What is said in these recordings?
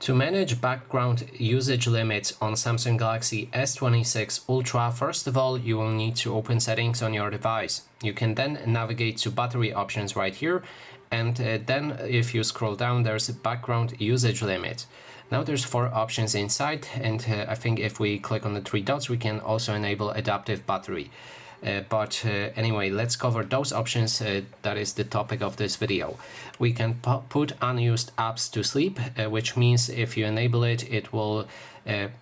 To manage background usage limits on Samsung Galaxy S26 Ultra, first of all, you will need to open settings on your device. You can then navigate to battery options right here, and then if you scroll down, there's a background usage limit. Now there's 4 options inside, and I think if we click on the 3 dots, we can also enable adaptive battery. Anyway, let's cover those options. That is the topic of this video. We can put unused apps to sleep, which means if you enable it, it will,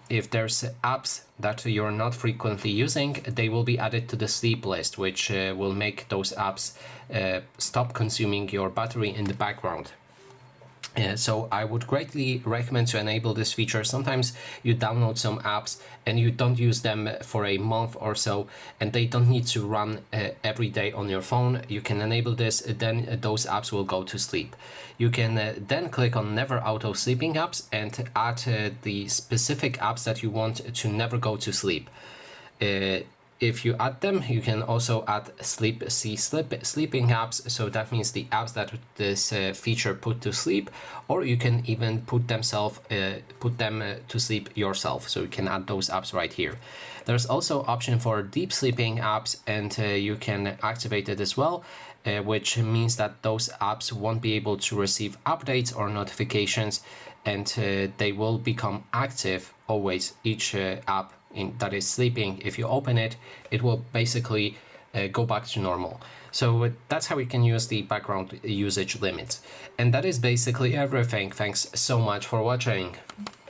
if there's apps that you're not frequently using, they will be added to the sleep list, which will make those apps stop consuming your battery in the background. So I would greatly recommend to enable this feature. Sometimes you download some apps and you don't use them for a month or so, and they don't need to run every day on your phone. You can enable this, then those apps will go to sleep. You can then click on Never Auto Sleeping Apps and add the specific apps that you want to never go to sleep. If you add them, you can also add sleeping apps, so that means the apps that this feature put to sleep, or you can even put them to sleep yourself, so you can add those apps right here. There's also option for deep sleeping apps, and you can activate it as well, which means that those apps won't be able to receive updates or notifications, and they will become active always. Each app that is sleeping, if you open it, it will basically go back to normal. So that's how you can use the background usage limits. And that is basically everything. Thanks so much for watching.